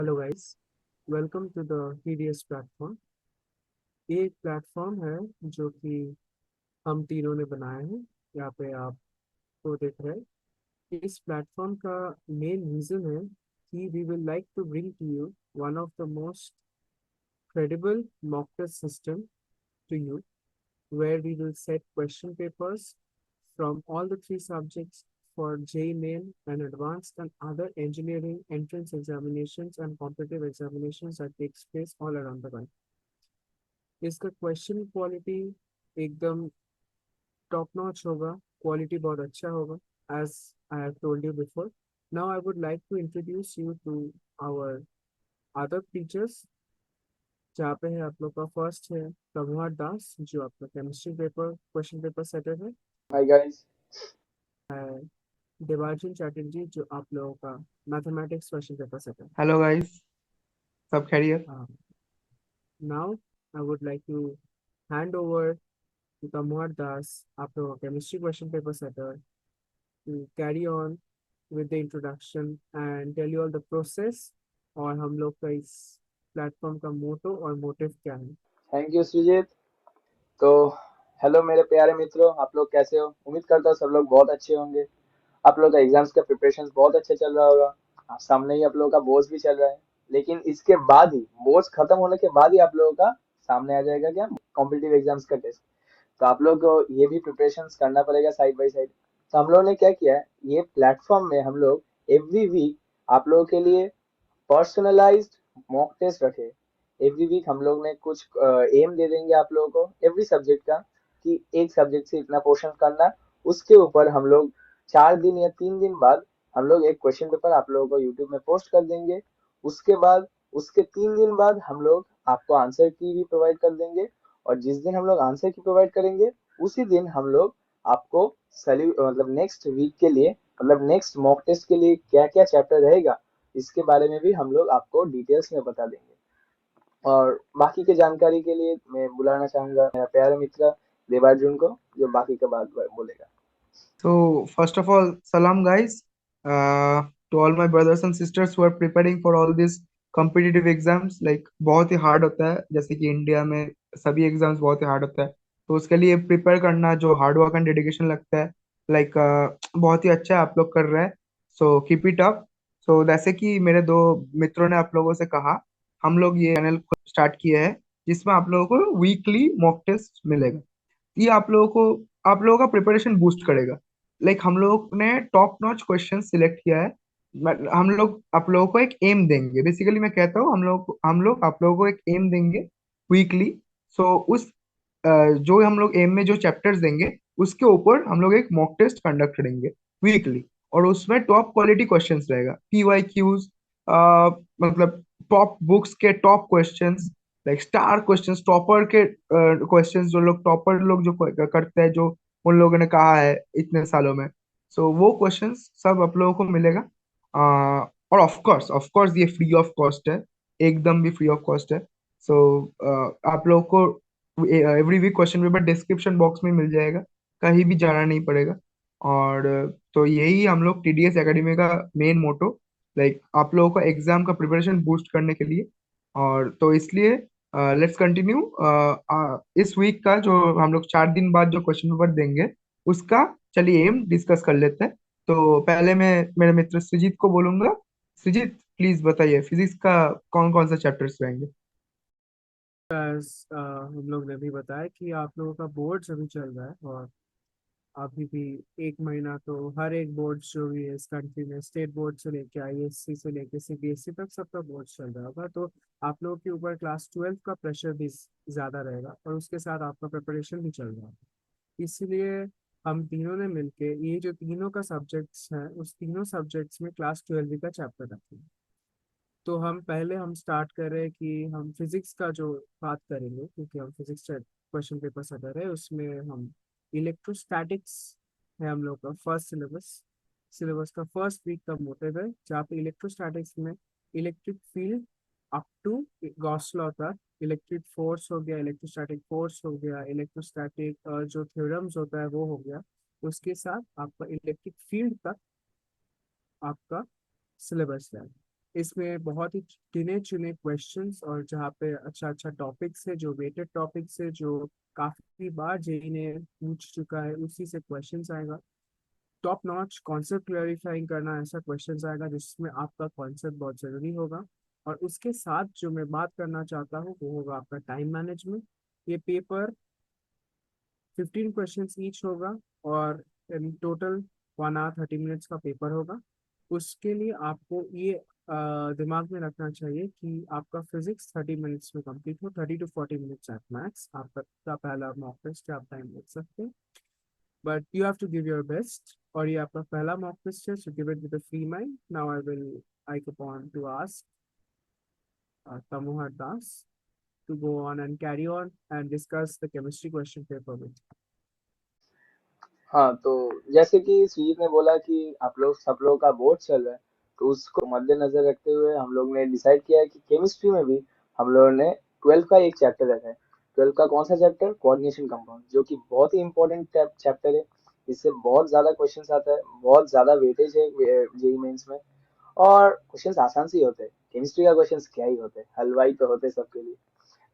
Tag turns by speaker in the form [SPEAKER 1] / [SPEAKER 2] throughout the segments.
[SPEAKER 1] Hello guys, welcome to the TDS platform. ये एक platform है जो कि हम तीनों ने बनाया है। यहाँ पे आपको देख रहे हैं। इस प्लेटफॉर्म का मेन रीजन है कि we will like to bring to you one of the most credible mock test system to you, where we will set question papers from all the three subjects for JEE Main and advanced and other engineering entrance examinations and competitive examinations that takes place all around the world. इसका question quality एकदम top notch होगा, quality बहुत अच्छा होगा, as I have told you before. Now I would like to introduce you to our other teachers, जहाँ पे है आप लोग का फर्स्ट है प्रभुहार दास, जो आपका chemistry paper question paper setter है।
[SPEAKER 2] Hi guys.
[SPEAKER 1] देवार्जन चैटर्जी, जो आप लोगों का mathematics question paper setter.
[SPEAKER 3] Hello guys, सब खैरियत।
[SPEAKER 1] Now I would like to hand over to Prabhuhar Das, आप लोगों का chemistry question paper setter, to carry on with the introduction and tell you all the process और हम लोग का इस प्लेटफॉर्म का मोटो और मोटिव क्या है।
[SPEAKER 2] थैंक यू सृजित। तो हेलो मेरे प्यारे मित्रों, आप लोग कैसे हो? उम्मीद करता हूँ सब लोग बहुत अच्छे होंगे। आप लोग का एग्जाम्स का प्रिपरेशन बहुत अच्छे चल रहा होगा। सामने ही आप लोगों का बोर्ड भी चल रहा है, लेकिन इसके बाद ही बोर्ड खत्म होने के बाद ही आप लोगों का सामने आ जाएगा क्या, कॉम्पिटिटिव एग्जाम्स का टेस्ट। तो आप लोग को ये भी प्रिपरेशन करना पड़ेगा साइड बाई साइड। तो हम लोगों ने क्या किया है, ये प्लेटफॉर्म में हम लोग एवरी वीक आप लोगों के लिए पर्सनलाइज्ड मॉक टेस्ट रखे। एवरी वीक हम लोग ने कुछ एम दे देंगे आप लोगों को एवरी सब्जेक्ट का, कि एक सब्जेक्ट से इतना पोर्शन करना। उसके ऊपर हम लोग 4 दिन या 3 दिन बाद हम लोग एक क्वेश्चन पेपर आप लोगों को यूट्यूब में पोस्ट कर देंगे। उसके बाद उसके 3 दिन बाद हम लोग आपको आंसर की भी प्रोवाइड कर देंगे। और जिस दिन हम लोग आंसर की प्रोवाइड करेंगे, उसी दिन हम लोग आपको मतलब नेक्स्ट वीक के लिए, मतलब नेक्स्ट मॉक टेस्ट के लिए क्या क्या चैप्टर रहेगा, इसके बारे में भी हम लोग आपको डिटेल्स में बता देंगे। और बाकी की जानकारी के लिए मैं बुलाना चाहूंगा मेरा प्यारा मित्र देवार्जुन को, जो बाकी का बात बोलेगा।
[SPEAKER 3] So first of all, salam guys, to all my brothers and sisters who are preparing for all these competitive exams. Like बहुत ही हार्ड होता है, जैसे कि इंडिया में सभी एग्जाम्स बहुत ही हार्ड होता है। तो उसके लिए प्रिपेयर करना जो हार्ड वर्क एंड डेडिकेशन लगता है, लाइक बहुत ही अच्छा आप लोग कर रहे हैं। So keep it up. So जैसे कि मेरे दो मित्रों ने आप लोगों से कहा, हम लोग ये चैनल स्टार्ट किए हैं जिसमें आप लोगों को वीकली मॉक टेस्ट मिलेगा। ये आप लोगों का प्रिपरेशन बूस्ट करेगा। लाइक हम लोग ने टॉप नॉच क्वेश्चन सिलेक्ट किया है। हम लोग आप लोगों को एक एम देंगे। बेसिकली मैं कहता हूँ, हम लोग आप लोगों को एक एम देंगे वीकली। सो उस जो हम लोग एम में जो चैप्टर्स देंगे, उसके ऊपर हम लोग एक मॉक टेस्ट कंडक्ट करेंगे वीकली। और उसमें टॉप क्वालिटी क्वेश्चंस रहेगा, PYQs, मतलब टॉप बुक्स के top questions, like star questions, topper के क्वेश्चंस, जो लोग टॉपर लोग जो करते हैं, जो उन लोगों ने कहा है इतने सालों में। सो वो क्वेश्चंस सब आप लोगों को मिलेगा। और ऑफ कोर्स ये फ्री ऑफ कॉस्ट है, एकदम भी फ्री ऑफ कॉस्ट है। सो आप लोगों को every week question paper description box में मिल जाएगा, कहीं भी जाना नहीं पड़ेगा। और तो यही हम लोग TDS एकेडमी का मेन मोटो, लाइक आप लोगों का एग्जाम का प्रिपरेशन बूस्ट करने के लिए। और तो इसलिए लेट्स कंटिन्यू। इस वीक का जो हम लोग 4 दिन बाद जो क्वेश्चन पेपर देंगे, उसका चलिए एम डिस्कस कर लेते हैं। तो पहले मैं मेरे मित्र सृजित को बोलूंगा। सृजित, प्लीज बताइए फिजिक्स का कौन कौन सा चैप्टर्स रहेंगे।
[SPEAKER 1] As, हम लोग ने भी बताया कि आप लोगों का बोर्ड अभी चल रहा है, और अभी भी एक महीना तो हर एक बोर्ड जो भी है इस कंट्री में, स्टेट बोर्ड से लेके ISC से लेके CBSE तक सबका बोर्ड चल रहा होगा। तो आप लोगों के ऊपर क्लास 12 का प्रेशर भी ज़्यादा रहेगा, और उसके साथ आपका प्रिपरेशन भी चल रहा है। इसलिए हम तीनों ने मिलके ये जो तीनों का सब्जेक्ट्स हैं, उस तीनों सब्जेक्ट्स में क्लास 12 का चैप्टर रखेंगे। तो हम स्टार्ट कर रहे हैं कि हम फिजिक्स का जो बात करेंगे, क्योंकि हम फिजिक्स क्वेश्चन पेपर से कर रहे हैं। उसमें हम इलेक्ट्रोस्टैटिक्स है हम लोग का फर्स्ट सिलेबस। सिलेबस का फर्स्ट वीक का मोटिव है, जहाँ पे इलेक्ट्रोस्टैटिक्स में electric field up to Gauss law तक, इलेक्ट्रिक फोर्स हो गया, इलेक्ट्रोस्टैटिक फोर्स हो गया, इलेक्ट्रोस्टैटिक जो थ्योरम्स होता है वो हो गया। उसके साथ आपका इलेक्ट्रिक फील्ड तक आपका सिलेबस है। इसमें बहुत ही गिने चुने क्वेश्चंस, और जहाँ पे अच्छा अच्छा टॉपिक्स है, जो वेटेड टॉपिक्स है, जो काफी बार जेई ने पूछ चुका है, उसी से क्वेश्चंस आएगा। टॉप नॉच कॉन्सेप्ट क्लैरिफाइंग करना, ऐसा क्वेश्चंस आएगा जिसमें आपका कॉन्सेप्ट बहुत जरूरी होगा। और उसके साथ जो मैं बात करना चाहता हूँ वो होगा आपका टाइम मैनेजमेंट। ये पेपर 15 क्वेश्चंस ईच होगा, और इन टोटल 1 hour 30 minutes का पेपर होगा। उसके लिए आपको ये दिमाग में रखना चाहिए कि आपका फिजिक्स 30 मिनट्स में कंप्लीट हो, 30 to 40 मिनट्स एट मैक्स। आपका पहला मॉक टेस्ट आप टाइम देख सकते हैं, but you have to give your best. और ये आपका पहला मॉक टेस्ट है, so give it with a free mind. Now I go on to ask Tamuhar Das to go on and carry on and discuss the chemistry question paper with.
[SPEAKER 2] हाँ, तो जैसे कि सुजीत ने बोला कि आप लोग सब लोगों का बोर्ड चल रहा है, तो उसको मद्देनजर रखते हुए हम लोग ने डिसाइड किया है कि केमिस्ट्री में भी हम लोगों ने 12 का एक चैप्टर रखा है। 12 का कौन सा चैप्टर? कोऑर्डिनेशन कंपाउंड, जो कि बहुत ही इंपॉर्टेंट चैप्टर है। इससे बहुत ज्यादा क्वेश्चंस आता है, बहुत ज्यादा वेटेज है जेई मेंस में। और क्वेश्चंस आसान से ही होते हैं, केमिस्ट्री का क्वेश्चंस क्या ही होते हैं, हलवाई तो होते हैं सबके लिए।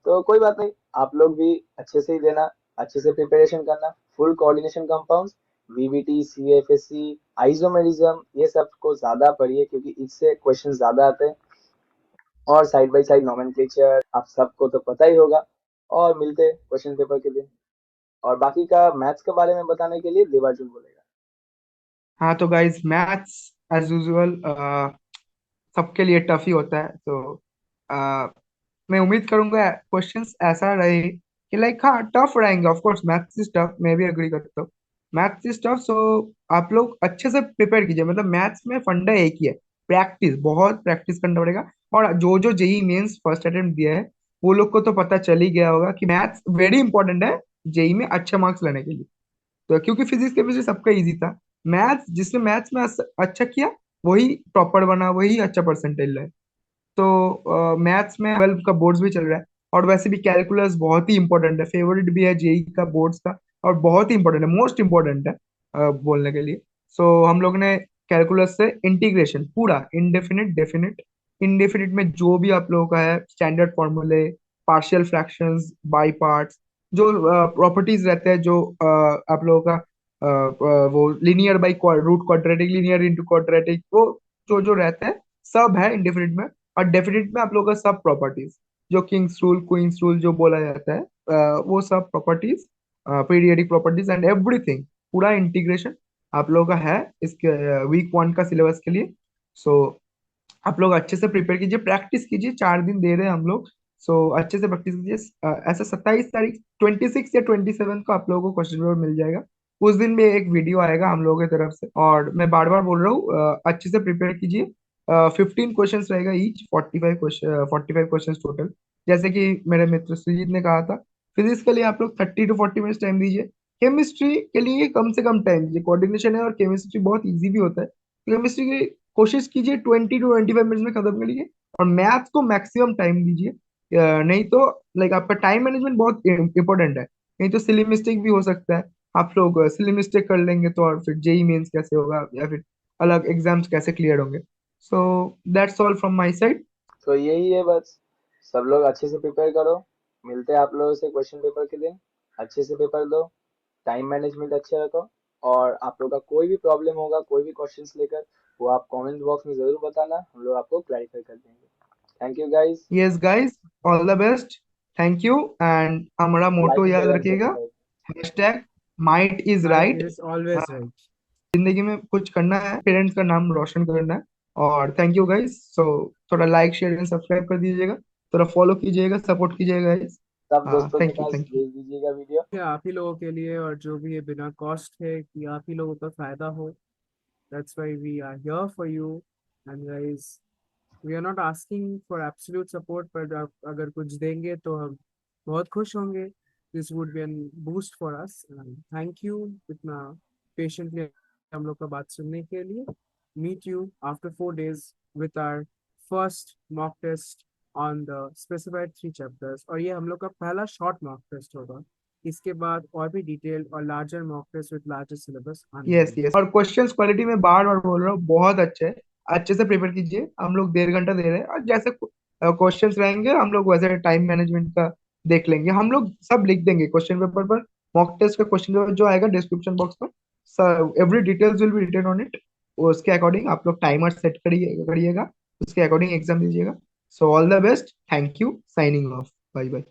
[SPEAKER 2] तो कोई बात नहीं, आप लोग भी अच्छे से ही देना, अच्छे से प्रिपरेशन करना। Full coordination compounds, VBT, CFSC, isomerism, ये सब को ज्यादा पढ़िए क्योंकि इससे क्वेश्चन ज्यादा आते हैं। और साइड बाय साइड नोमेनक्लेचर आप सबको तो पता ही होगा। और मिलते हैं क्वेश्चन पेपर के दिन। और बाकी का मैथ्स के बारे में बताने के लिए देवाजुल बोलेगा।
[SPEAKER 3] हाँ तो गाइज, मैथ्स एज यूजुअल सबके लिए टफ ही होता है। तो आ, मैं उम्मीद करूंगा क्वेश्चंस ऐसा रहे कि लाइक, हाँ टफ रहेंगे, of course maths is tough, मैं भी एग्री करता हूँ। मैथ्स इज टफ, सो आप लोग अच्छे से प्रिपेयर कीजिए। मतलब मैथ्स में फंडा एक ही है, प्रैक्टिस, बहुत प्रैक्टिस करना पड़ेगा। और जो जो जेई मेंस फर्स्ट अटेम्प्ट दिया है वो लोग को तो पता चल ही गया होगा कि मैथ्स वेरी इंपॉर्टेंट है जेई में अच्छे मार्क्स लाने के लिए। तो क्योंकि फिजिक्स केमिस्ट्री सबका इजी था, मैथ्स जिसने मैथ्स में अच्छा किया वही टॉपर बना, वही अच्छा परसेंटेज लाए। तो मैथ्स में 12 का बोर्ड्स भी चल रहा है। और वैसे भी कैलकुलस बहुत ही इंपॉर्टेंट है, फेवरेट भी है जेई का बोर्ड्स का, और बहुत ही इंपॉर्टेंट है, मोस्ट इंपॉर्टेंट है बोलने के लिए। सो हम लोग ने कैलकुलस से इंटीग्रेशन पूरा, इंडेफिनिट, डेफिनिट, इंडेफिनिट में जो भी आप लोगों का है, स्टैंडर्ड फॉर्मूले, पार्शियल फ्रैक्शंस, बाई पार्ट्स, जो प्रॉपर्टीज रहते हैं, जो आप लोगों का वो linear by root quadratic, linear into quadratic, वो जो जो रहता है सब है इंडेफिनिट में। और डेफिनेट में आप लोगों का सब प्रॉपर्टीज, जो किंग्स रूल, क्वींस रूल जो बोला जाता है, वो सब properties, periodic properties and everything, पूरा इंटीग्रेशन आप लोगों का है इसके वीक 1 का सिलेबस के लिए। सो आप लोग अच्छे से प्रिपेयर कीजिए, प्रैक्टिस कीजिए, 4 दिन दे रहे हैं हम लोग। सो अच्छे से प्रैक्टिस कीजिए। ऐसा 27 तारीख, 26 या 27 को आप लोगों को क्वेश्चन पेपर मिल जाएगा। उस दिन में एक वीडियो आएगा हम लोगों की तरफ से। और मैं बार बार बोल रहा हूँ, अच्छे से प्रिपेयर कीजिए। 15 क्वेश्चन रहेगा ईच, 45 क्वेश्चन टोटल। जैसे कि मेरे मित्र सुजीत ने कहा था, फिजिक्स के लिए आप लोग 30 to 40 मिनट्स टाइम दीजिए। केमिस्ट्री के लिए कम से कम टाइम दीजिए, कोऑर्डिनेशन है और केमिस्ट्री बहुत इजी भी होता है। केमिस्ट्री की कोशिश कीजिए 20 to 25 मिनट्स में खत्म कर लीजिए। और मैथ्स को मैक्सिमम टाइम दीजिए। नहीं तो लाइक आपका टाइम मैनेजमेंट बहुत इंपॉर्टेंट है, नहीं तो सिली मिस्टेक भी हो सकता है। आप लोग सिली मिस्टेक कर लेंगे तो और फिर जेई मेंस कैसे होगा, या फिर अलग एग्जाम्स कैसे क्लियर होंगे। So that's all from my side.
[SPEAKER 2] तो यही है बस, सब लोग अच्छे से प्रिपेयर करो। मिलते हैं आप लोगों से क्वेश्चन पेपर के दिन। अच्छे से पेपर दो, टाइम मैनेजमेंट अच्छा रखो। और आप लोग का कोई भी प्रॉब्लम होगा, कोई भी क्वेश्चंस लेकर, वो आप कमेंट बॉक्स में जरूर बताना, हम लोग आपको क्लैरिफाई कर देंगे। Thank you guys.
[SPEAKER 3] Yes guys, all the best, thank you. And हमारा
[SPEAKER 2] लाइक
[SPEAKER 3] मोटो याद
[SPEAKER 2] शेयर एंड
[SPEAKER 3] रखिएगा,
[SPEAKER 2] subscribe.
[SPEAKER 3] Hashtag might is
[SPEAKER 1] Might
[SPEAKER 3] right.
[SPEAKER 1] is always right.
[SPEAKER 3] जिंदगी में कुछ करना है, पेरेंट्स का नाम रोशन करना है। और थैंक यू गाइस। सो थोड़ा लाइक शेयर एंड सब्सक्राइब कर दीजिएगा, थोड़ा फॉलो कीजिएगा, सपोर्ट कीजिएगा गाइस।
[SPEAKER 2] सब दोस्तों के
[SPEAKER 3] thank you,
[SPEAKER 2] pass
[SPEAKER 3] thank you.
[SPEAKER 2] भेज दीजिएगा वीडियो।
[SPEAKER 1] ये आप ही लोगों के लिए, और जो भी ये बिना कॉस्ट है कि आप ही लोगों का फायदा हो। That's why we are here for you. And guys, we are not asking for absolute support, but आप अगर कुछ देंगे तो हम बहुत खुश होंगे। This would be a boost for us. And thank you इतना patiently हम लोग का बात सुनने के लिए। Meet you after 4 days with our first mock test on the specified 3 chapters। और ये हम लोग का पहला शॉर्ट मॉक टेस्ट होगा। इसके बाद और भी डिटेल और larger mock test with larger syllabus आने
[SPEAKER 3] यस
[SPEAKER 1] वाले हैं।
[SPEAKER 3] यस, और क्वेश्चंस क्वालिटी में बार बार बोल रहा हूँ, बहुत अच्छे है। अच्छे से प्रिपेयर कीजिए। हम लोग 1.5 घंटा दे रहे हैं, और जैसे क्वेश्चंस रहेंगे हम लोग वैसे टाइम मैनेजमेंट का देख लेंगे। हम लोग सब लिख देंगे क्वेश्चन पेपर पर। मॉक टेस्ट का क्वेश्चन पेपर जो आएगा डिस्क्रिप्शन बॉक्स पर, every details will be written on it. उसके अकॉर्डिंग आप लोग टाइमर सेट करिएगा, उसके अकॉर्डिंग एग्जाम दीजिएगा। So all the best, thank you, signing off, bye bye.